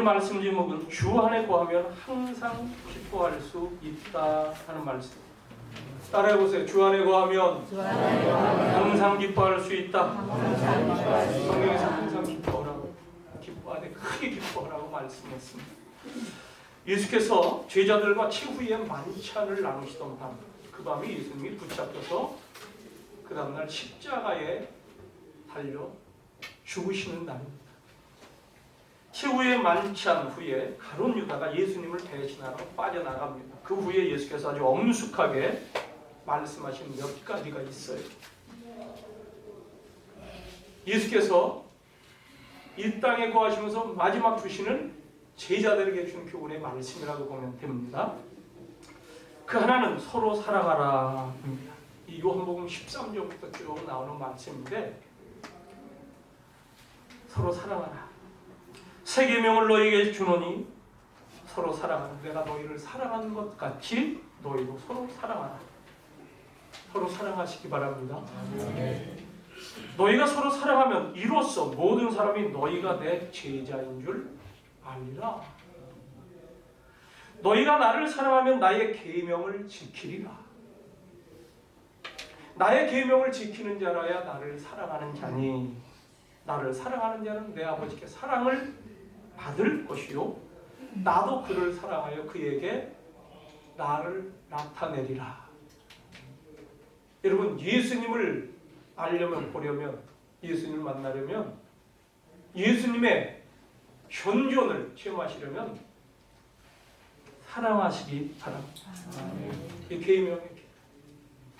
말씀 제목은 주 안에 거하면 항상 기뻐할 수 있다 하는 말씀. 따라해보세요. 주 안에 거하면 항상 기뻐할 수 있다. 성경에서 항상 기뻐하라고, 기뻐하되 크게 기뻐하라고 말씀했습니다. 예수께서 제자들과 최후의 만찬을 나누시던 밤, 그 밤에 예수님이 붙잡혀서 그 다음날 십자가에 달려 죽으시는 날입니다. 최후의 만찬 후에 가룟 유다가 예수님을 배신하러 빠져나갑니다. 그 후에 예수께서 아주 엄숙하게 말씀하신 몇 가지가 있어요. 예수께서 이 땅에 거하시면서 마지막 주시는 제자들에게 준 교훈의 말씀이라고 보면 됩니다. 그 하나는 서로 사랑하라 입니다. 이 요한복음 13절부터 쭉 나오는 말씀인데, 서로 사랑하라. 새 계명을 너희에게 주노니 서로 사랑하라. 내가 너희를 사랑하는 것 같이 너희도 서로 사랑하라. 서로 사랑하시기 바랍니다. 너희가 서로 사랑하면 이로써 모든 사람이 너희가 내 제자인 줄 알리라. 너희가 나를 사랑하면 나의 계명을 지키리라. 나의 계명을 지키는 자라야 나를 사랑하는 자니, 나를 사랑하는 자는 내 아버지께 사랑을 받을 것이요 나도 그를 사랑하여 그에게 나를 나타내리라. 여러분, 예수님을 알려면, 보려면, 예수님을 만나려면, 예수님의 현존을 체험하시려면 사랑하시기 바랍니다. 이 계명의,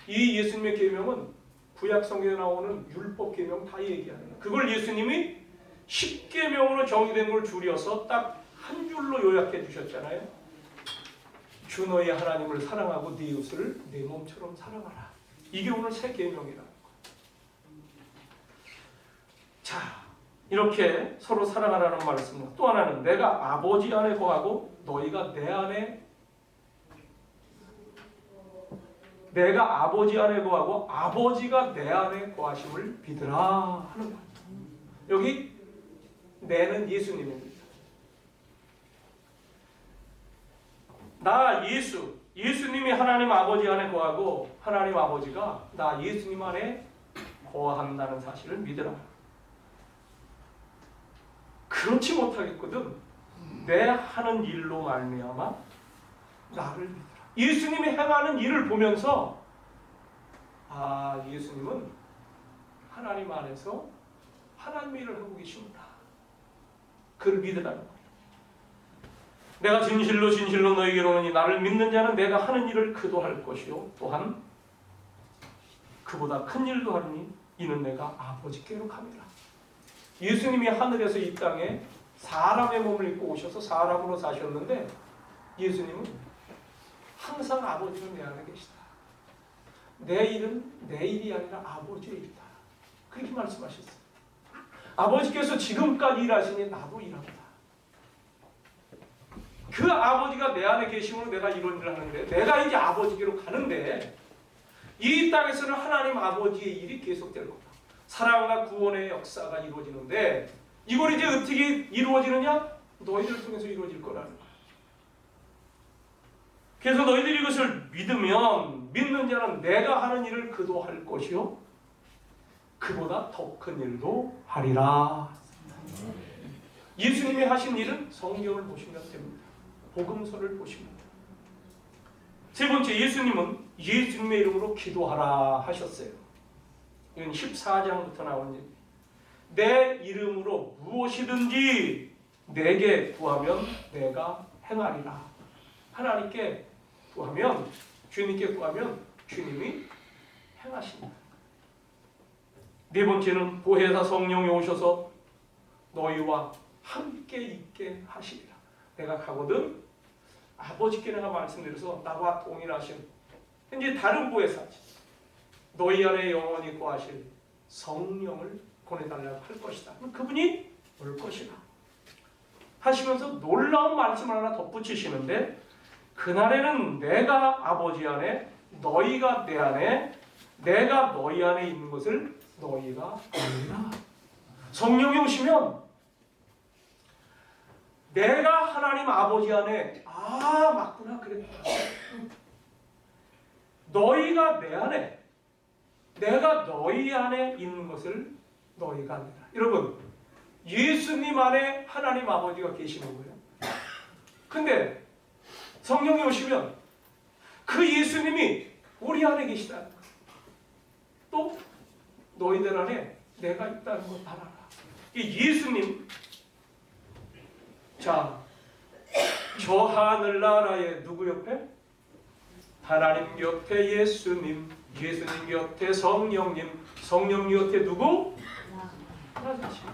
이 예수님의 계명은 구약 성경에 나오는 율법 계명 다 얘기합니다. 그걸 예수님이 10계명으로 정의된 걸 줄여서 딱 한 줄로 요약해 주셨잖아요. 주 너희 하나님을 사랑하고 네 이웃을 내 몸처럼 사랑하라. 이게 오늘 새 계명이라는 거예요. 자, 이렇게 서로 사랑하라는 말씀입니다. 또 하나는 내가 아버지 안에 거하고 너희가 내 안에, 내가 아버지 안에 거하고 아버지가 내 안에 거하심을 믿으라 하는 거예요. 여기 내는 예수님입니다. 나 예수님이 하나님 아버지 안에 거하고 하나님 아버지가 나 예수님 안에 거한다는 사실을 믿으라. 그렇지 못하겠거든 내 하는 일로 말미암아 나를 믿으라. 예수님이 행하는 일을 보면서 아, 예수님은 하나님 안에서 하나님 일을 하고 계시구나. 그를 믿으라는 거예요. 내가 진실로 진실로 너희에게 이르노니 나를 믿는 자는 내가 하는 일을 그도 할 것이요 또한 그보다 큰 일도 하리니 이는 내가 아버지께로 갑니다. 예수님이 하늘에서 이 땅에 사람의 몸을 입고 오셔서 사람으로 사셨는데 예수님은 항상 아버지는 내 안에 계시다. 내 일은 내 일이 아니라 아버지의 일이다. 그렇게 말씀하셨어요. 아버지께서 지금까지 일하시니 나도 일한다. 그 아버지가 내 안에 계시므로 내가 이런 일을 하는데, 내가 이제 아버지께로 가는데 이 땅에서는 하나님 아버지의 일이 계속될 거다. 사랑과 구원의 역사가 이루어지는데 이걸 이제 어떻게 이루어지느냐? 너희들 통해서 이루어질 거라는 거야. 그래서 너희들이 이것을 믿으면 믿는 자는 내가 하는 일을 그도 할 것이요 그보다 더 큰 일도 하리라. 예수님이 하신 일은 성경을 보시면 됩니다. 복음서를 보시면 됩니다. 세 번째, 예수님은 예수님의 이름으로 기도하라 하셨어요. 이건 14장부터 나온 얘기예요. 내 이름으로 무엇이든지 내게 구하면 내가 행하리라. 하나님께 구하면, 주님께 구하면 주님이 행하신다. 네 번째는 보혜사 성령이 오셔서 너희와 함께 있게 하시리라. 내가 가거든 아버지께 내가 말씀드려서 나와 동일하신 이제 다른 보혜사지 너희 안에 영원히 거하실 성령을 보내달라고 할 것이다. 그분이 올 것이다 하시면서 놀라운 말씀을 하나 덧붙이시는데, 그날에는 내가 아버지 안에 너희가 내 안에 내가 너희 안에 있는 것을 너희가 알리라. 성령이 오시면 내가 하나님 아버지 안에 맞구나 그랬다. 너희가 내 안에, 내가 너희 안에 있는 것을 너희가 안다. 여러분, 예수님 안에 하나님 아버지가 계시는 거예요. 근데 성령이 오시면 그 예수님이 우리 안에 계시다는 거예요. 또 너희들 안에 내가 있다는 걸 알아라. 이 예수님, 자, 저 하늘나라에 누구 옆에? 하나님 곁에 예수님, 예수님 곁에 성령님, 성령님 곁에 누구? 나 자신.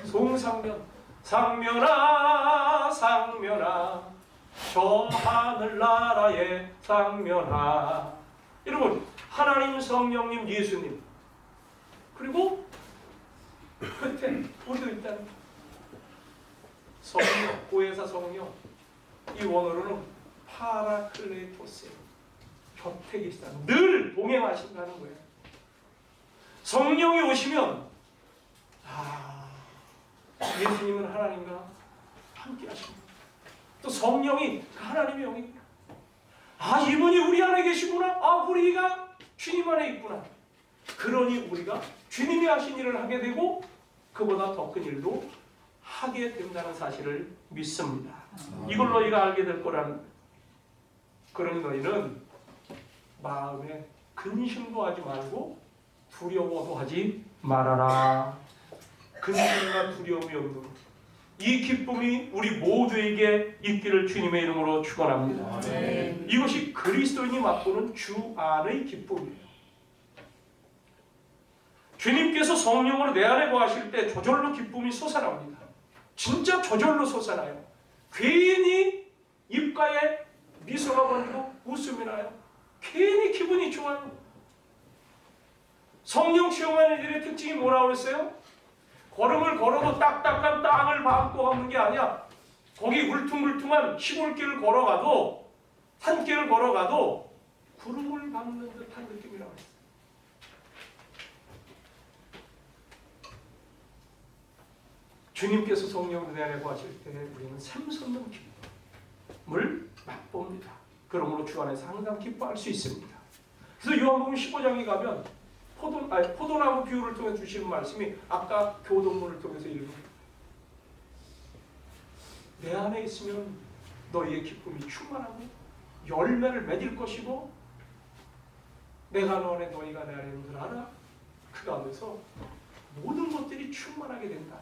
송상면, 상면아 상면아 저 하늘나라에 상면아. 여러분, 하나님, 성령님, 예수님, 그리고 끝에 우리도 있다는 성령, 고해사 성령, 이 원어로는 파라클레토스, 곁에 계시다는, 늘 동행하신다는 거예요. 성령이 오시면 예수님은 하나님과 함께 하십니다. 또 성령이 하나님의 영입니다. 이분이 우리 안에 계시구나. 우리가 주님 안에 있구나. 그러니 우리가 주님이 하신 일을 하게 되고 그보다 더 큰 일도 하게 된다는 사실을 믿습니다. 이걸 너희가 알게 될 거라는. 그러니 너희는 마음에 근심도 하지 말고 두려워도 하지 말아라. 근심과 두려움이 없는 이 기쁨이 우리 모두에게 있기를 주님의 이름으로 축원합니다. 이것이 그리스도인이 맛보는 주 안의 기쁨이에요. 주님께서 성령으로 내 안에 거하실 때 저절로 기쁨이 솟아납니다. 진짜 저절로 솟아나요. 괜히 입가에 미소가 번지고 웃음이 나요. 괜히 기분이 좋아요. 성령 체험하는 일의 특징이 뭐라고 그랬어요? 걸음을 걸어도 딱딱한 땅을 밟고 가는 게 아니야. 거기 울퉁불퉁한 시골길을 걸어가도, 산길을 걸어가도 구름을 밟는 듯한 느낌이라고 했어요. 주님께서 성령으로 내 안에 거하실 때 우리는 샘솟는 기쁨을 맛봅니다. 그러므로 주 안에서 항상 기뻐할 수 있습니다. 그래서 요한복음 15장에 가면 포도나무 비유를 통해 주시는 말씀이 아까 교동문을 통해서 읽은 내 안에 있으면 너희의 기쁨이 충만하고 열매를 맺을 것이고 내가 너 안에 너희가 내 안에 있는 줄 알아. 그 가운데서 모든 것들이 충만하게 된다.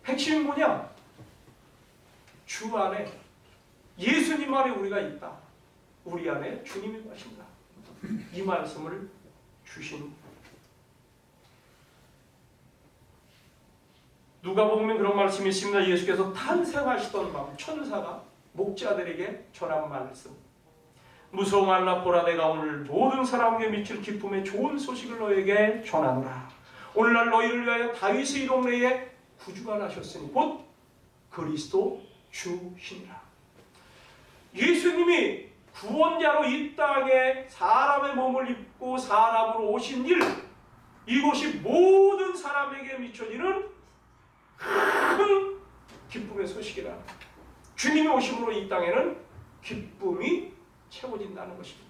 핵심이 뭐냐? 주 안에 예수님 안에 우리가 있다. 우리 안에 주님이 계신다. 이 말씀을 주신 누가복음에 그런 말씀이 있습니다. 예수께서 탄생하시던 밤 천사가 목자들에게 전한 말씀. 무서워 말라 보라 내가 오늘 모든 사람에게 미칠 기쁨의 좋은 소식을 너에게 전하노라. 오늘날 너희를 위하여 다윗의 동네에 구주가 나셨으니 곧 그리스도 주시니라. 예수님이 구원자로 이 땅에 사람의 몸을 입고 사람으로 오신 일, 이것이 모든 사람에게 미쳐지는 큰 기쁨의 소식이라. 주님이 오심으로 이 땅에는 기쁨이 채워진다는 것입니다.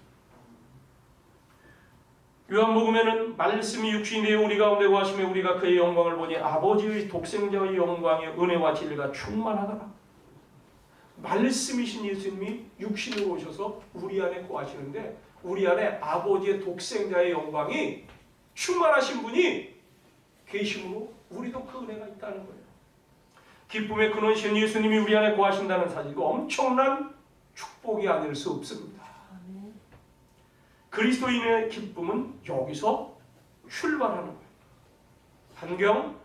요한복음에는 말씀이 육신이 되어 우리 가운데 거하시며 우리가 그의 영광을 보니 아버지의 독생자의 영광의 은혜와 진리가 충만하더라. 말씀이신 예수님이 육신으로 오셔서 우리 안에 거하시는데 우리 안에 아버지의 독생자의 영광이 충만하신 분이 계심으로 우리도 그 은혜가 있다는 거예요. 기쁨의 근원이신 예수님이 우리 안에 거하신다는 사실, 이거 엄청난 축복이 아닐 수 없습니다. 그리스도인의 기쁨은 여기서 출발하는 거예요. 환경,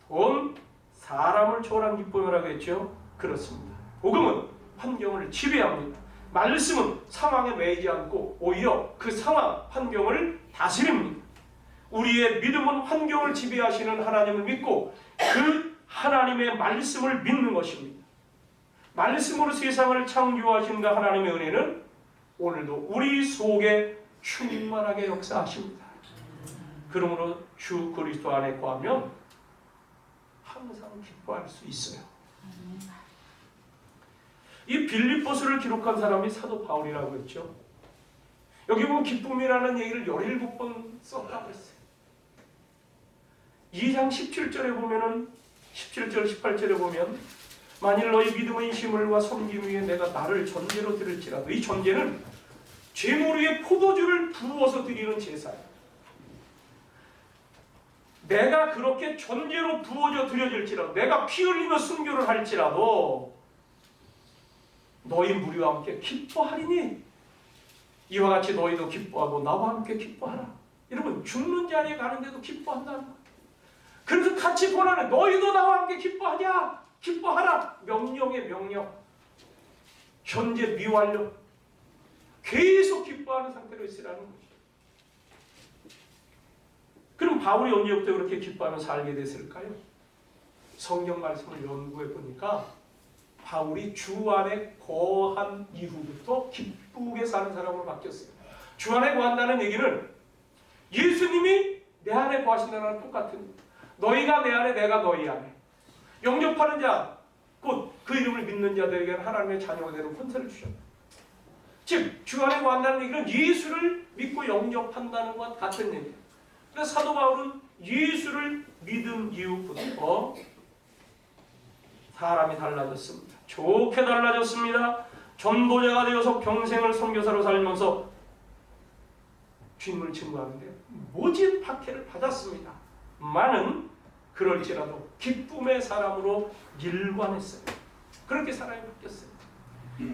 돈, 사람을 초월한 기쁨이라고 했죠. 그렇습니다. 복음은 환경을 지배합니다. 말씀은 상황에 매이지 않고 오히려 그 상황, 환경을 다스립니다. 우리의 믿음은 환경을 지배하시는 하나님을 믿고 그 하나님의 말씀을 믿는 것입니다. 말씀으로 세상을 창조하신 그 하나님의 은혜는 오늘도 우리 속에 충만하게 역사하십니다. 그러므로 주 그리스도 안에 거하면 항상 기뻐할 수 있어요. 이 빌립보서를 기록한 사람이 사도 바울이라고 했죠. 여기 보면 기쁨이라는 얘기를 17번 썼다고 했어요. 2장 17절에 보면은 17절 18절에 보면 만일 너희 믿음의 힘을과 섬김 위에 내가 나를 전제로 드릴지라도, 이 전제는 제물 위에 포도주를 부어서 드리는 제사예요. 내가 그렇게 전제로 부어져 드려질지라도, 내가 피 흘리며 순교를 할지라도 너희 무리와 함께 기뻐하리니 이와 같이 너희도 기뻐하고 나와 함께 기뻐하라. 여러분, 죽는 자리에 가는데도 기뻐한다는 거예요. 그래서 같이 권하는, 너희도 나와 함께 기뻐하자, 기뻐하라. 명령의 명령, 현재 미완료, 계속 기뻐하는 상태로 있으라는 거죠. 그럼 바울이 언제부터 그렇게 기뻐하며 살게 됐을까요? 성경 말씀을 연구해 보니까 바울이 주 안에 거한 이후부터 기쁘게 사는 사람으로 바뀌었어요. 주 안에 거한다는 얘기는 예수님이 내 안에 거하신다는 거랑 똑같은 거예요. 너희가 내 안에, 내가 너희 안에. 영접하는 자, 곧 그 이름을 믿는 자들에게는 하나님의 자녀가 되는 권세를 주셨다. 즉, 주 안에 거한다는 얘기는 예수를 믿고 영접한다는 것 같은 얘기예요. 그래서 사도 바울은 예수를 믿은 이후부터 사람이 달라졌습니다. 좋게 달라졌습니다. 전도자가 되어서 평생을 선교사로 살면서 주님을 증거하는데 모진 박해를 받았습니다. 많은 그럴지라도 기쁨의 사람으로 일관했어요. 그렇게 사람이 바뀌었어요.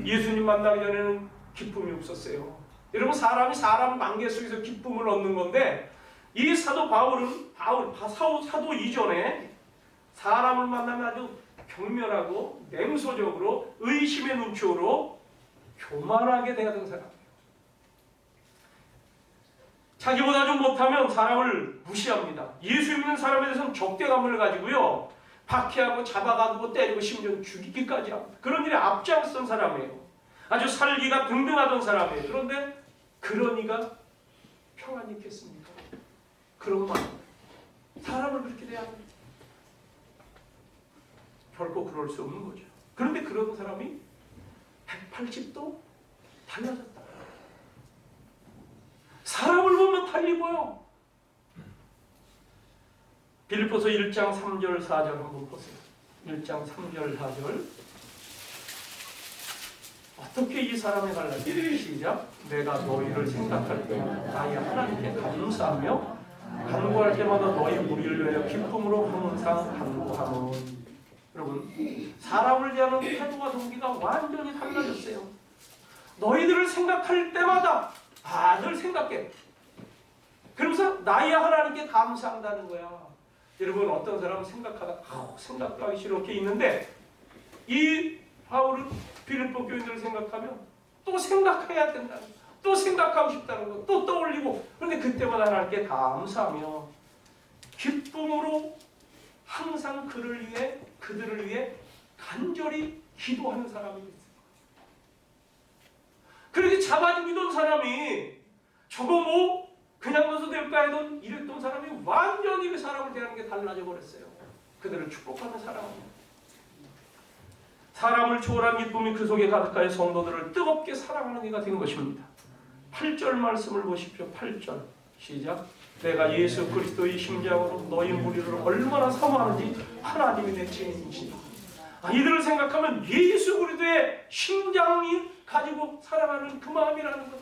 예수님 만나기 전에는 기쁨이 없었어요. 여러분, 사람이 사람 관계 속에서 기쁨을 얻는 건데, 이 사도 바울은 사도 이전에 사람을 만나면 아주 경멸하고 냉소적으로 의심의 눈초로 교만하게 대하던 사람이에요. 자기보다 좀 못하면 사람을 무시합니다. 예수 믿는 사람에 대해서는 적대감을 가지고요, 박해하고 잡아가고 때리고 심지어 죽이기까지 합니다. 그런 일에 앞장선 사람이에요. 아주 살기가 등등하던 사람이에요. 그런데 그러니까 평안이 있겠습니까? 그런 말, 사람을 그렇게 대하는, 결코 그럴 수 없는 거죠. 그런데 그런 사람이 180도 달라졌다. 사람을 보면 달리 보여. 빌립보서 1장 3절 4절 한번 보세요. 1장 3절 4절. 어떻게 이 사람이 달라지는지 시작. 내가 너희를 생각할 때마다 나의 하나님께 감사하며 간구할 때마다 너희 무리를 위하여 기쁨으로 항상 간구하는. 여러분, 사람을 대하는 태도와 동기가 완전히 달라졌어요. 너희들을 생각할 때마다 늘 생각해. 그러면서 나의 하나님께 감사한다는 거야. 여러분, 어떤 사람은 생각하다 생각도 하기 싫어 이렇게 있는데, 이 바울은 빌립보 교인들을 생각하면 또 생각해야 된다는 거야. 또 생각하고 싶다는 거, 또 떠올리고. 그런데 그때마다 하나님께 감사하며 기쁨으로 항상 그들을 위해 간절히 기도하는 사람이 있어요. 그렇게 잡아 죽이던 사람이 저거 그냥 넣어서 될까 해도 이랬던 사람이 완전히 그 사람을 대하는 게 달라져 버렸어요. 그들을 축복하는 사람입니다. 사람을 초월한 기쁨이 그 속에 가득하여 성도들을 뜨겁게 사랑하는 이가 된 것입니다. 8절 말씀을 보십시오. 8절 시작. 내가 예수 그리스도의 심장으로 너희 무리를 얼마나 사모하는지 하나님이 내 증인이시다. 이들을 생각하면 예수 그리스도의 심장이 가지고 사랑하는 그 마음이라는 것.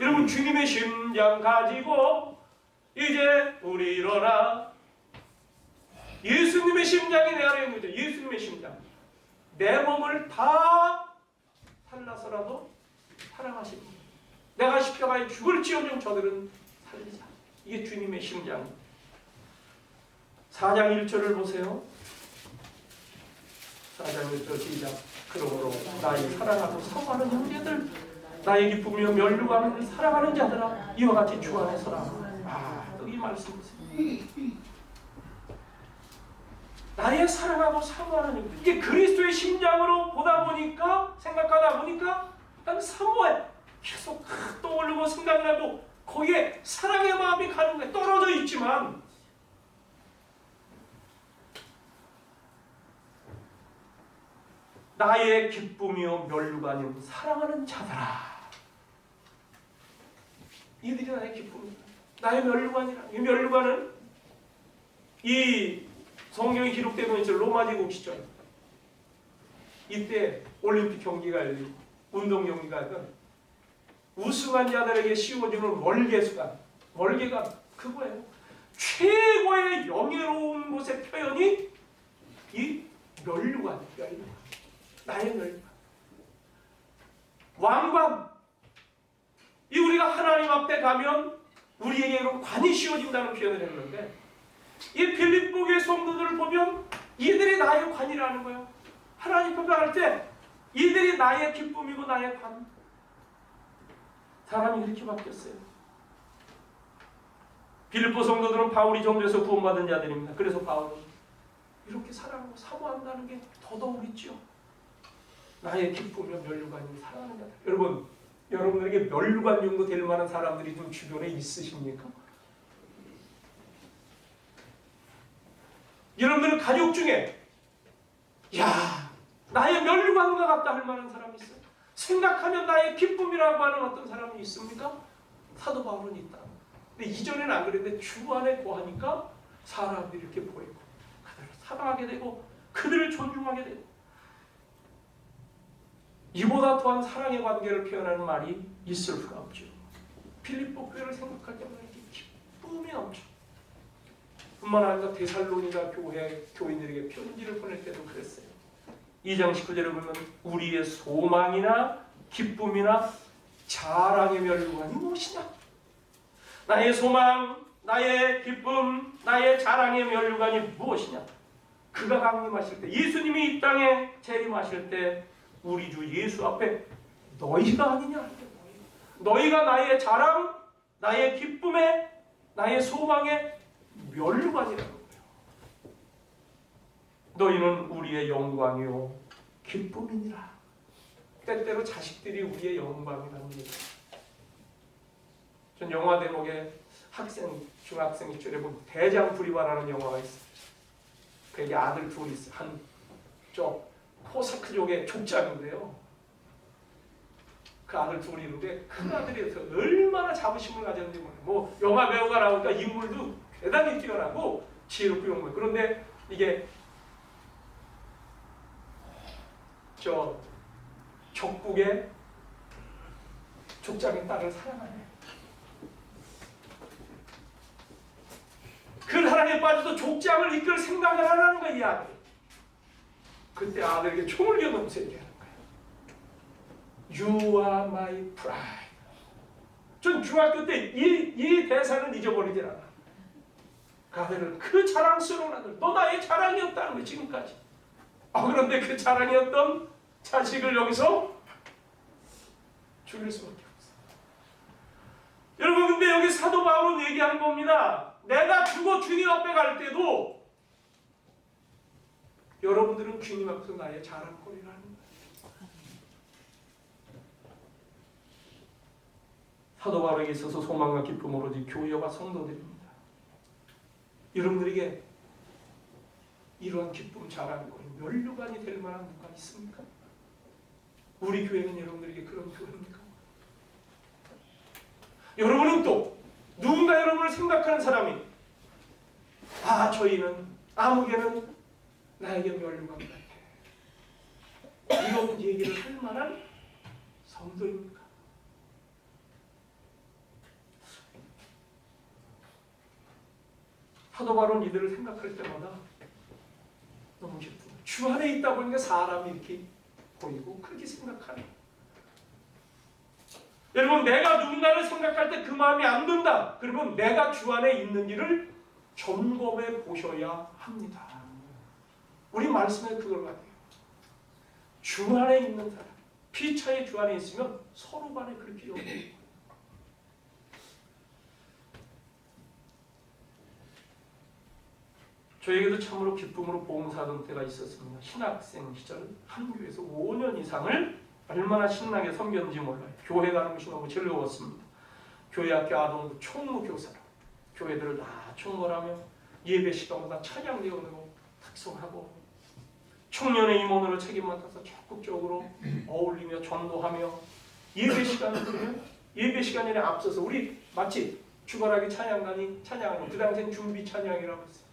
여러분, 주님의 심장 가지고 이제 우리 일어나. 예수님의 심장이 내 안에 있는 거죠. 예수님의 심장. 내 몸을 다 살라서라도 사랑하십니다. 내가 십자가에 죽을지언정 저들은 살리자. 이게 주님의 심장. 4장 1절을 보세요. 4장 1절 시작. 그러므로 나의 사랑하고 사모하는 형제들, 나의 기쁨이며 면류관을 사랑하는 자들아, 이와 같이 주 안에 서라. 또 이 말씀 보세요. 나의 사랑하고 사모하는 형제들. 이게 그리스도의 심장으로 보다 보니까, 생각하다 보니까 난 사모해. 계속 떠오르고 생각나고 거기에 사랑의 마음이 가는 거예요. 떨어져 있지만 나의 기쁨이요 멸류가 아닌 사랑하는 자들아. 이들이 나의 기쁨이다. 나의 멸류가 아니라. 이 멸류관은 이 성경에 기록되고 있죠. 로마 제국 시절 이때 올림픽 경기가 열리고 운동 경기가 하던 우승한 자들에게 씌워주는 월계가 그거예요. 최고의 영예로운 곳의 표현이 이 멸류관. 나의 멸류관. 왕관. 이 우리가 하나님 앞에 가면 우리에게 이런 관이 씌워진다는 표현을 했는데 이 빌립보 교회 성도들을 보면 이들이 나의 관이라는 거예요. 하나님 앞에 갈 때 이들이 나의 기쁨이고 나의 관. 사람이 이렇게 바뀌었어요. 빌립보 성도들은 바울이 전도해서 구원받은 자들입니다. 그래서 바울은 이렇게 사랑하고 사모한다는 게 더더욱 있죠. 나의 기쁨이며 멸류관이 사랑하는 자들. 여러분, 여러분들에게 멸류관 정도 될 만한 사람들이 좀 주변에 있으십니까? 여러분들 가족 중에 나의 멸류관과 같다 할 만한 사람이 있어요? 생각하면 나의 기쁨이라고 하는 어떤 사람이 있습니까? 사도 바울은 있다. 근데 이전에는 안 그랬는데 주 안에 거하니까 사람들이 이렇게 보이고 그들을 사랑하게 되고 그들을 존중하게 되고 이보다 또한 사랑의 관계를 표현하는 말이 있을 수가 없죠. 빌립보 교회를 생각할 때마다 이렇게 기쁨이 넘쳐. 뿐만 아니라 데살로니가 교회 교인들에게 편지를 보낼 때도 그랬어요. 2장 19절에 보면 우리의 소망이나 기쁨이나 자랑의 멸류관이 무엇이냐? 나의 소망, 나의 기쁨, 나의 자랑의 멸류관이 무엇이냐? 그가 강림하실 때, 예수님이 이 땅에 재림하실 때 우리 주 예수 앞에 너희가 아니냐? 너희가 나의 자랑, 나의 기쁨에, 나의 소망의 멸류관이라는 거예요. 너희는 우리의 영광이요 기쁨이니라. 때때로 자식들이 우리의 영광이라는 얘기예요. 전 영화 대목에 중학생 입절에 보면 대장부리와라는 영화가 있어요. 그게 아들 둘이 있어요. 한쪽 코사크족의 족장인데요. 그 아들 둘이 있는데 큰 아들이 얼마나 자부심을 가졌는지 몰라요. 영화 배우가 나오니까 인물도 대단히 뛰어나고 지혜롭고 용맹. 그런데 이게 족국의 족장의 딸을 사랑하네. 그 사랑에 빠져서 족장을 이끌 생각을 하라는 거야, 이 아들. 그때 아들에게 총을 겨누면서 얘기하는 거예요. You are my pride. 전 중학교 때 이 대사는 잊어버리지 않아. 그 아들은 그 자랑스러운 아들, 너 나의 자랑이었다는 거야, 지금까지. 그런데 그 자랑이었던 자식을 여기서 죽일 수밖에 없어요. 여러분, 근데 여기 사도 바울은 얘기하는 겁니다. 내가 죽어 주님 앞에 갈 때도 여러분들은 주님 앞에서 나의 자랑거리라는 거예요. 사도 바울에게 있어서 소망과 기쁨 오로지 교회와 성도들입니다. 여러분들에게 이러한 기쁨, 자랑거리, 멸류관이 될 만한 누가 있습니까? 우리 교회는 여러분들에게 그런 교회입니까? 여러분은 또 누군가 여러분을 생각하는 사람이 저희는 아무개는 나에게 멸류관 같아. 이런 얘기를 할 만한 성도입니까? 사도 바울은 이들을 생각할 때마다 너무 기쁘다. 주 안에 있다 보니까 사람이 이렇게 보이고 그렇게 생각하는. 여러분, 내가 누군가를 생각할 때 그 마음이 안 든다. 그러면 내가 주 안에 있는 일을 점검해 보셔야 합니다. 우리 말씀에 그걸 같아요. 주 안에 있는 사람, 피차의 주 안에 있으면 서로 간에 그렇게 여기고. 저에게도 참으로 기쁨으로 봉사하던 때가 있었습니다. 신학생 시절 한 교회에서 5년 이상을 얼마나 신나게 섬겼는지 몰라요. 교회 가는 것이 너무 즐거웠습니다. 교회 학교 아동부 총무 교사로 교회들을 다 총괄하며 예배 시간마다 찬양 내어놓고 특송하고 청년의 임원으로 책임 맡아서 적극적으로 어울리며 전도하며 예배 시간을 예배 시간에 앞서서 우리 마치 주거라기 찬양단이 찬양하는 그 당시엔 준비 찬양이라고 했어요.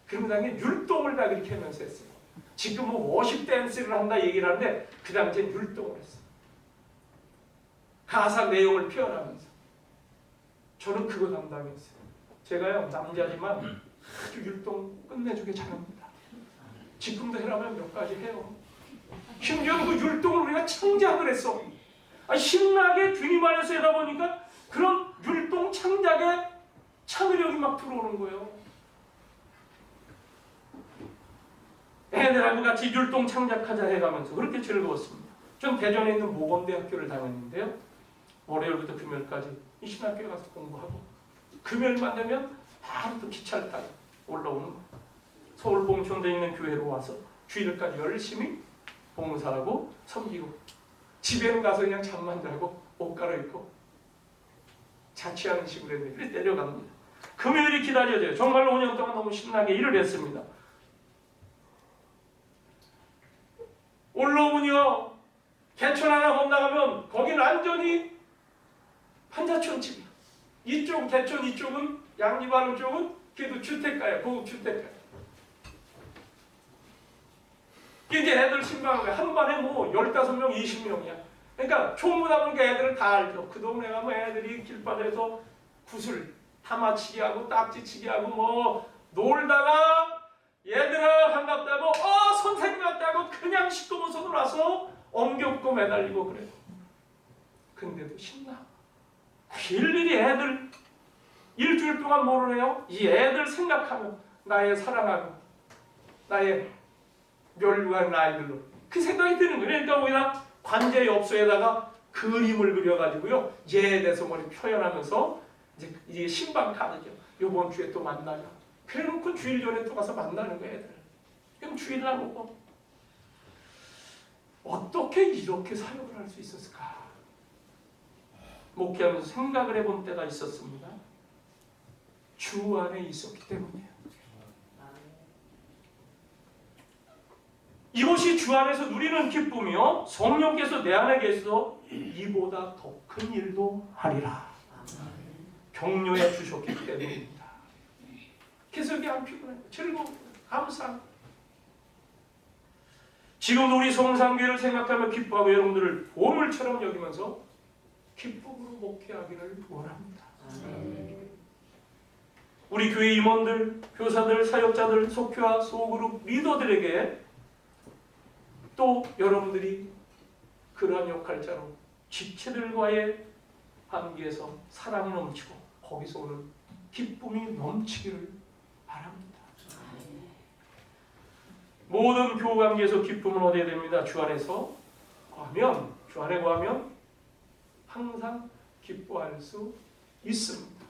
그런 당시에 율동을 다 그렇게 하면서 했어요. 지금 뭐 워십 댄스를 한다 얘기를 하는데 그 당시엔 율동을 했어요. 가사 내용을 표현하면서. 저는 그거 담당했어요. 제가요 남자지만 아주 율동 끝내주게 잘합니다. 지금도 해라면 몇 가지 해요. 심지어 그 율동을 우리가 창작을 했어. 신나게 주님 안에서 하다 보니까 그런 율동 창작에 창의력이 막 들어오는 거예요. 애들하고 같이 율동 창작하자 해가면서 그렇게 즐거웠습니다. 전 대전에 있는 모건대학교를 다녔는데요. 월요일부터 금요일까지 이 신학교에 가서 공부하고 금요일만 되면 바로 또 기차를 타고 올라오는 거예요. 서울 봉천대에 있는 교회로 와서 주일까지 열심히 봉사하고 섬기고 집에는 가서 그냥 잠만 자고 옷 갈아입고 자취하는 식으로 했는데 내려갑니다. 금요일이 기다려져요. 정말로 5년 동안 너무 신나게 일을 했습니다. 올라오면요 개천 하나 건너가면 거긴 완전히 판자촌집이야. 이쪽 개천 이쪽은 양리바로 쪽은 그래도 주택가야. 고급 주택가. 이제 애들 신방을 한 반에 뭐 15명 20명이야. 그러니까 총무다 보니까 애들을 다 알죠. 그 동네 가면 애들이 길바닥에서 구슬 타마치기 하고 딱지치기 하고 뭐 놀다가 얘들아 반갑다고 선생님 왔다고 그냥 시꺼먼 손으로 와서 엉겹고 매달리고 그래요. 근데도 신나. 일일이 애들 일주일 동안 뭐를 해요? 이 애들 생각하고 나의 사랑하고 나의 멸류관 아이들로 그 생각이 드는 거예요. 그러니까 거기다 관제 엽서에다가 그림을 그려가지고요 얘에 대해서 머리 표현하면서 이제 신방 카드죠. 요번 주에 또 만나자. 그래놓고 주일 전에 또 가서 만나는 거예요 애들. 그럼 주일날 오고 어떻게 이렇게 사역을 할 수 있었을까? 목회하면서 생각을 해본 때가 있었습니다. 주 안에 있었기 때문이에요. 이것이 주 안에서 누리는 기쁨이요 성령께서 내 안에 계셔서 이보다 더 큰 일도 하리라 격려해 주셨기 때문입니다. 그래서 이게 안 피곤해요. 즐거워요. 감사합니다. 지금도 우리 성산교회를 생각하며 기뻐하고 여러분들을 보물처럼 여기면서 기쁨으로 목회하기를 원합니다. 우리 교회 임원들, 교사들, 사역자들, 속교와 소그룹 리더들에게 또 여러분들이 그러한 역할자로 지체들과의 관계에서 사랑이 넘치고 거기서 오는 기쁨이 넘치기를 바랍니다. 모든 교우 관계에서 기쁨을 얻어야 됩니다. 주 안에서 거하면, 주 안에 거하면 항상 기뻐할 수 있습니다.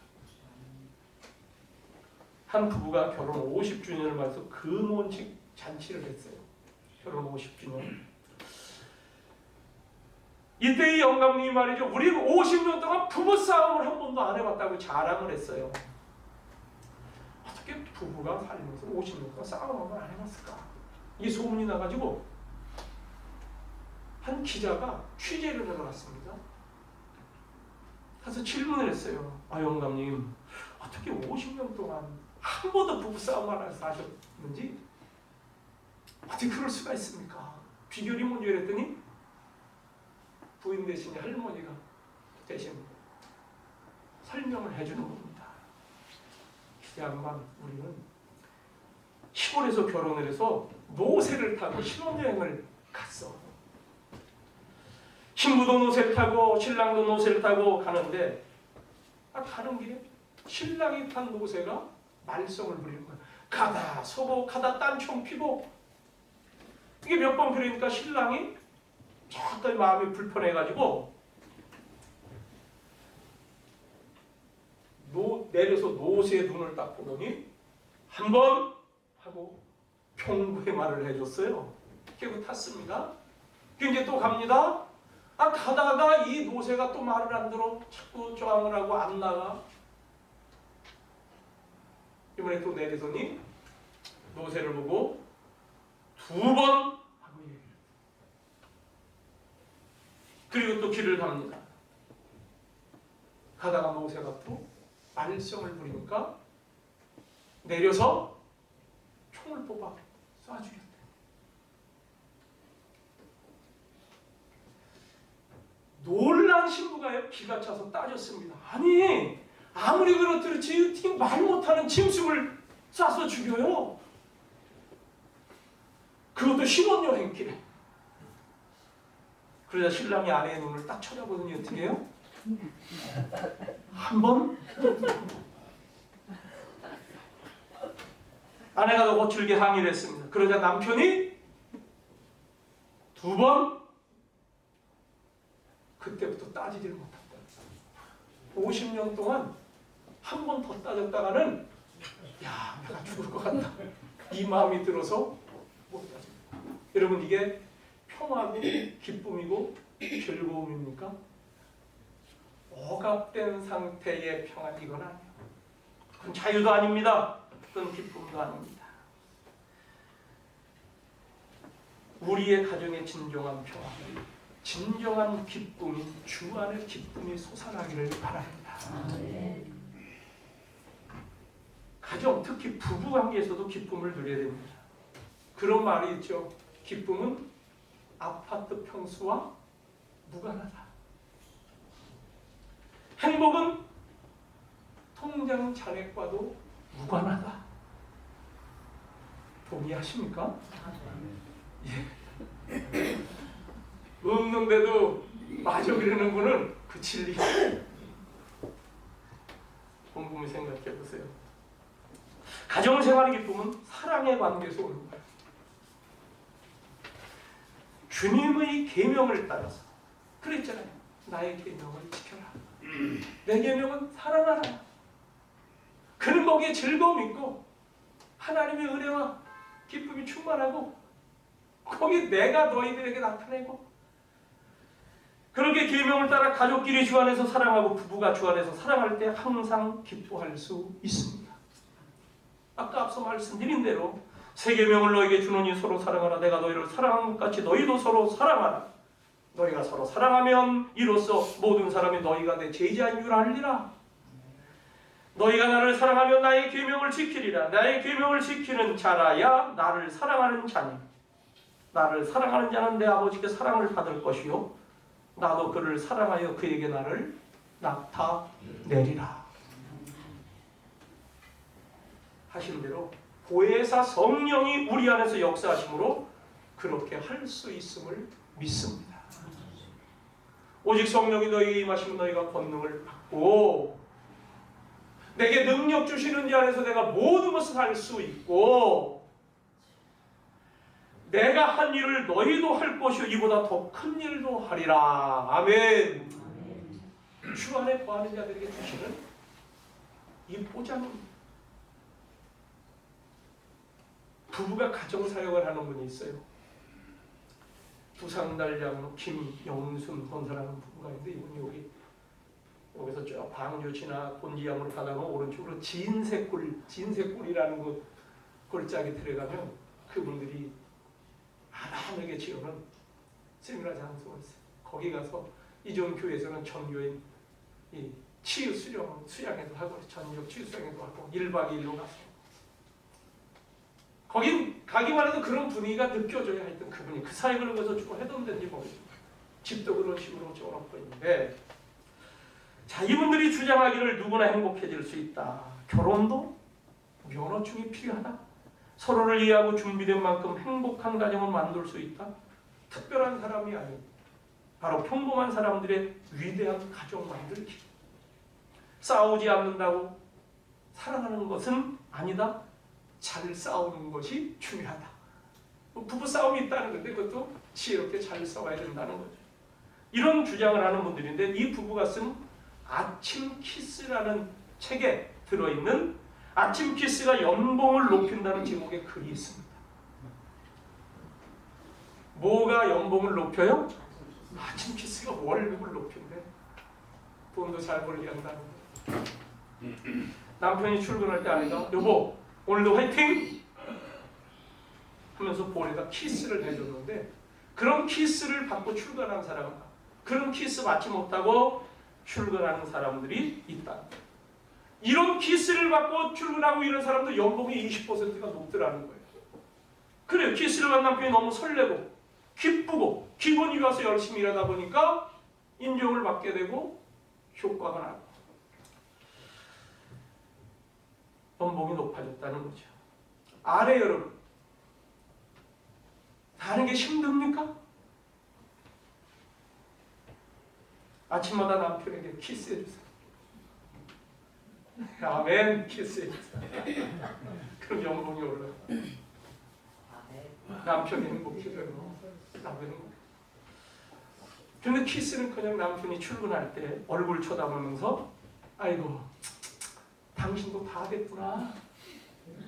한 부부가 결혼 50주년을 맞아서 근원식 잔치를 했어요. 결혼 50주년. 이때 이 영감님이 말이죠. 우리 50년 동안 부부싸움을 한 번도 안 해봤다고 자랑을 했어요. 어떻게 부부가 살면서 50년 동안 싸움을 안 해봤을까? 이 소문이 나가지고 한 기자가 취재를 하러 왔습니다. 가서 질문을 했어요. 영감님, 어떻게 50년 동안 한 번도 부부싸움 안 해서 사셨는지 어떻게 그럴 수가 있습니까? 비결이 뭔지 그랬더니 부인 대신에 할머니가 대신 설명을 해주는 겁니다. 양반 우리는 시골에서 결혼을 해서 노새를 타고 신혼여행을 갔어. 신부도 노새를 타고 신랑도 노새를 타고 가는데 가는 길에 신랑이 탄 노새가 말썽을 부리는 거야. 가다 서고 가다 딴청 피고 이게 몇 번 그러니까 신랑이 조금 마음이 불편해가지고 내려서 노새의 눈을 딱 보더니 한 번 하고 평구의 말을 해줬어요. 결국 탔습니다. 이제 또 갑니다. 가다가 이 노새가 또 말을 안 들어 자꾸 저항을 하고 안 나가. 이번에 또 내리더니 노새를 보고 2번 하고 얘기해요. 그리고 또 길을 갑니다. 가다가 모세가 또 말썽을 부리니까 내려서 총을 뽑아 쏴 죽였대. 놀란 신부가요, 기가 차서 따졌습니다. 아니, 아무리 그렇듯이 말 못하는 짐승을 쏴서 죽여요. 그것도 신혼여행길에. 그러자 신랑이 아내의 눈을 딱 쳐다보더니 어떻게 해요? 한 번? 아내가 더 거칠게 항의를 했습니다. 그러자 남편이 2번? 그때부터 따지질 못한다. 50년 동안 한 번 더 따졌다가는 야, 내가 죽을 것 같다. 이 마음이 들어서 못 따집니다. 여러분, 이게 평화고 기쁨이고 즐거움입니까? 억압된 상태의 평안, 이건 아니에요. 그건 자유도 아닙니다. 그건 기쁨도 아닙니다. 우리의 가정의 진정한 평화, 진정한 기쁨이, 주 안의 기쁨이 솟아나기를 바랍니다. 가정, 특히 부부관계에서도 기쁨을 누려야 됩니다. 그런 말이 있죠. 기쁨은 아파트 평수와 무관하다. 행복은 통장 잔액과도 무관하다. 동의하십니까? 예. 없는데도 마저 그러는 분은 그 진리. 곰곰이 생각해 보세요. 가정생활의 기쁨은 사랑의 관계에서 오는 거예요. 주님의 계명을 따라서 그랬잖아요. 나의 계명을 지켜라. 내 계명은 사랑하라. 그는 거기에 즐거움이 있고 하나님의 은혜와 기쁨이 충만하고 거기 내가 너희들에게 나타내고, 그렇게 계명을 따라 가족끼리 주 안에서 사랑하고 부부가 주 안에서 사랑할 때 항상 기뻐할 수 있습니다. 아까 앞서 말씀드린 대로 새 계명을 너에게 주노니 서로 사랑하라. 내가 너희를 사랑한 것 같이 너희도 서로 사랑하라. 너희가 서로 사랑하면 이로써 모든 사람이 너희가 내 제자인 줄 알리라. 너희가 나를 사랑하면 나의 계명을 지키리라. 나의 계명을 지키는 자라야 나를 사랑하는 자니, 나를 사랑하는 자는 내 아버지께 사랑을 받을 것이요 나도 그를 사랑하여 그에게 나를 나타내리라. 하신 대로 보혜사 성령이 우리 안에서 역사하심으로 그렇게 할 수 있음을 믿습니다. 오직 성령이 너희에게 임하시면 너희가 권능을 받고, 내게 능력 주시는 자 안에서 내가 모든 것을 할 수 있고, 내가 한 일을 너희도 할 것이요 이보다 더 큰 일도 하리라. 아멘. 주 안에 거하는 자들에게 주시는 이 보장입니다. 부부가 가정사역을 하는 분이 있어요. 두상달장로 김영순 권사라는 부부가 있는데, 이분이 여기서 쭉 방류 지나 곤지암으로 가다가 오른쪽으로 진새골이라는 그 골짜기 들어가면 그분들이 하나님에게 지어놓은 세미나 장소가 있어요. 거기 가서 이전 교회에서는 전교인 치유 수양회도 하고 전역 치유 수양회도 하고 1박 2일로 가서 거긴 가기만 해도 그런 분위기가 느껴져야. 하여튼 그분이 그 사역을 위해서 주고 해뒀는지 모르겠어요. 집도 그런 식으로 지어놓고 있는데, 자, 이분들이 주장하기를 누구나 행복해질 수 있다. 결혼도 면허증이 필요하다. 서로를 이해하고 준비된 만큼 행복한 가정을 만들 수 있다. 특별한 사람이 아닌 바로 평범한 사람들의 위대한 가정 만들기. 싸우지 않는다고 사랑하는 것은 아니다. 잘 싸우는 것이 중요하다. 부부 싸움이 있다는 건데 그것도 지혜롭게 잘 싸워야 된다는 거죠. 이런 주장을 하는 분들인데, 이 부부가 쓴 아침 키스라는 책에 들어있는 아침 키스가 연봉을 높인다는 제목의 글이 있습니다. 뭐가 연봉을 높여요? 아침 키스가 월급을 높인대. 돈도 잘 벌게 한다는 거예요. 남편이 출근할 때 아내가 여보 오늘도 화이팅! 하면서 볼에다 키스를 해줬는데 그런 키스를 받고 출근한 사람은 그런 키스 받지 못하고 출근하는 사람들이 있다. 이런 키스를 받고 출근하고 이런 사람들 연봉이 20%가 높더라는 거예요. 그래요. 키스를 받은 남편이 너무 설레고 기쁘고 기분이 와서 열심히 일하다 보니까 인정을 받게 되고 효과가 나고 연봉이 높아졌다는 거죠. 아래 여러분, 하는 게 힘듭니까? 아침마다 남편에게 키스해주세요. 아멘, 키스해주세요. 그럼 연봉이 올라요. 남편이 행복해져요. 나도 행복해. 근데 키스는 그냥 남편이 출근할 때 얼굴 쳐다보면서 아이고 당신도 다 됐구나.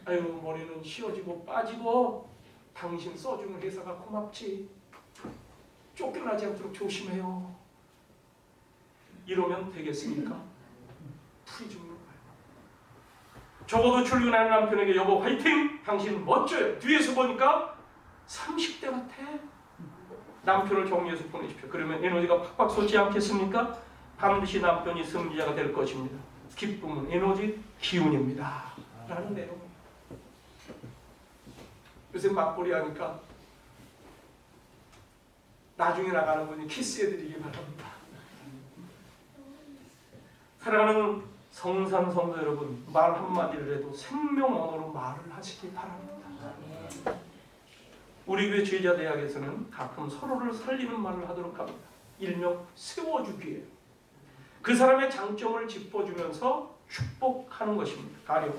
아이고 머리는 휘어지고 빠지고 당신 써주는 회사가 고맙지. 쫓겨나지 않도록 조심해요. 이러면 되겠습니까? 풀이 죽는 거예요. 적어도 출근하는 남편에게 여보 화이팅! 당신 멋져요. 뒤에서 보니까 30대 같아. 남편을 격려해서 보내십시오. 그러면 에너지가 팍팍 솟지 않겠습니까? 반드시 남편이 승리자가 될 것입니다. 기쁨은 에너지 기운입니다. 라는 내용입니다. 요새 맞벌이 하니까 나중에 나가는 분이 키스해드리기 바랍니다. 사랑하는 성산 성도 여러분, 말 한마디를 해도 생명언어로 말을 하시기 바랍니다. 우리 교회 제자대학에서는 가끔 서로를 살리는 말을 하도록 합니다. 일명 세워주기예요. 그 사람의 장점을 짚어주면서 축복하는 것입니다. 가령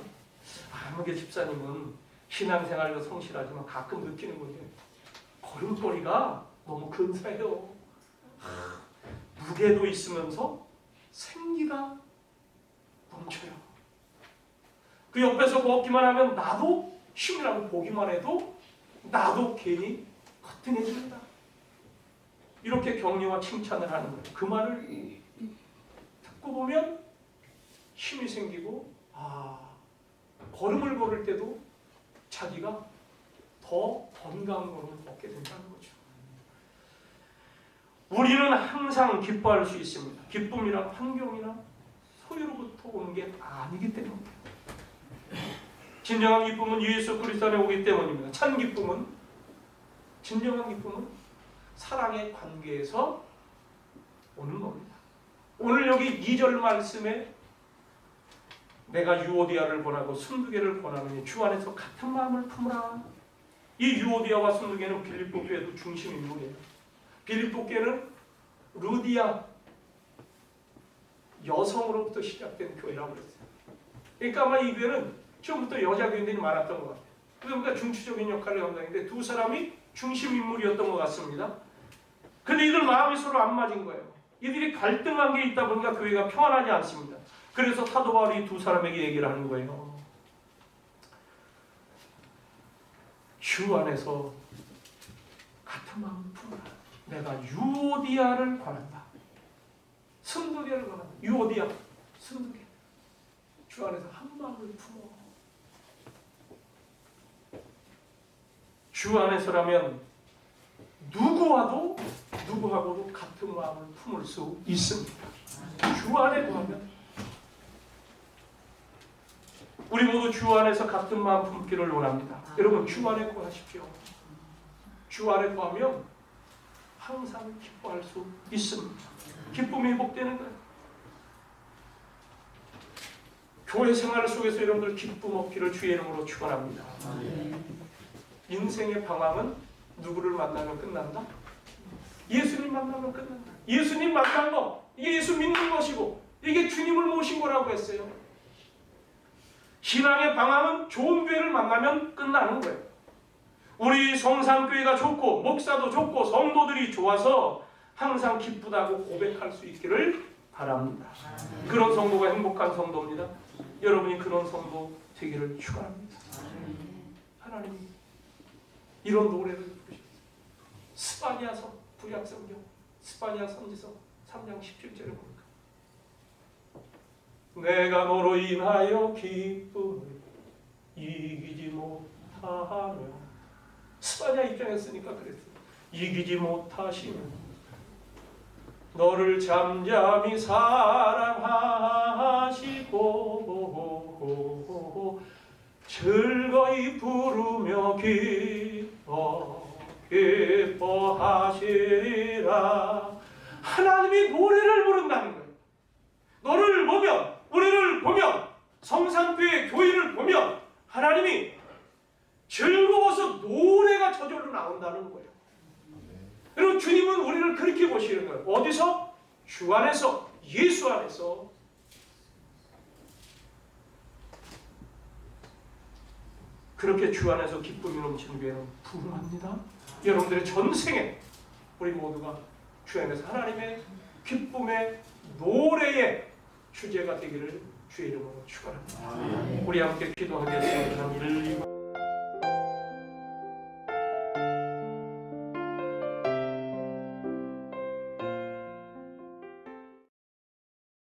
아무개 집사님은 신앙생활도 성실하지만 가끔 느끼는 건데 걸음걸이가 너무 근사해요. 무게도 있으면서 생기가 넘쳐요. 그 옆에서 걷기만 하면 나도 힘이라고 보기만 해도 나도 괜히 거뜬해진다. 이렇게 격려와 칭찬을 하는 거예요. 그 말을 듣고 보면 힘이 생기고 걸음을 걸을 때도 자기가 더 건강한 걸음을 걷게 된다는 거죠. 우리는 항상 기뻐할 수 있습니다. 기쁨이란 환경이나 소유로부터 오는 게 아니기 때문입니다. 진정한 기쁨은 예수 그리스도 안에 오기 때문입니다. 참 기쁨은, 진정한 기쁨은 사랑의 관계에서 오는 겁니다. 오늘 여기 2절 말씀에 내가 유오디아를 권하고 순두개를 권하느니 주 안에서 같은 마음을 품으라. 이 유오디아와 순두개는 빌립보 교회도 중심 인물이에요. 빌립보 교회는 루디아 여성으로부터 시작된 교회라고 그랬어요. 그러니까 아마 이 교회는 처음부터 여자 교인들이 많았던 것 같아요. 그러니까 중추적인 역할을 감당했는데 두 사람이 중심 인물이었던 것 같습니다. 근데 이들 마음이 서로 안 맞은 거예요. 이들이 갈등한 게 있다 보니까 교회가 평안하지 않습니다. 그래서 사도 바울이 두 사람에게 얘기를 하는 거예요. 주 안에서 같은 마음을 품으라. 내가 유오디아를 권한다. 순두개를 권한다. 유오디아, 순두개. 주 안에서 한 마음을 품어. 주 안에서라면 누구하고도 같은 마음을 품을 수 있습니다. 주 안에 거하면 우리 모두 주 안에서 같은 마음 품기를 원합니다. 여러분 주 안에 거하십시오. 주 안에 거하면 항상 기뻐할 수 있습니다. 기쁨이 회복되는 거예요. 교회 생활 속에서 여러분들 기쁨 얻기를 주의 이름으로 축원합니다. 인생의 방황은 누구를 만나면 끝난다? 예수님 만나면 끝난다. 예수님 만난 거, 이게 예수 믿는 것이고 이게 주님을 모신 거라고 했어요. 신앙의 방황은 좋은 교회를 만나면 끝나는 거예요. 우리 성산교회가 좋고 목사도 좋고 성도들이 좋아서 항상 기쁘다고 고백할 수 있기를 바랍니다. 그런 성도가 행복한 성도입니다. 여러분이 그런 성도 되기를 축원합니다. 하나님이 이런 노래를 부르셨어요. 스파니아서 구약성경 스파니아 선지서 3장 17절에 보니까 내가 너로 인하여 기쁨을 이기지 못하며 스바냐 입장했으니까 그랬어요. 이기지 못하시는 너를 잠잠히 사랑하시고 즐거이 부르며 기뻐하시리라. 하나님이 노래를 부른다는 거예요. 너를 보면, 우리를 보면, 성산교회 교회를 보면 하나님이 즐거워서 노래가 저절로 나온다는 거예요. 그리고 주님은 우리를 그렇게 보시는 거예요. 어디서? 주 안에서, 예수 안에서. 그렇게 주 안에서 기쁨이 넘치는 교회는 부흥합니다. 여러분들의 전생에 우리 모두가 주 안에서 하나님의 기쁨의 노래의 주제가 되기를 주의 이름으로 축원합니다. 우리 함께 기도하겠습니다.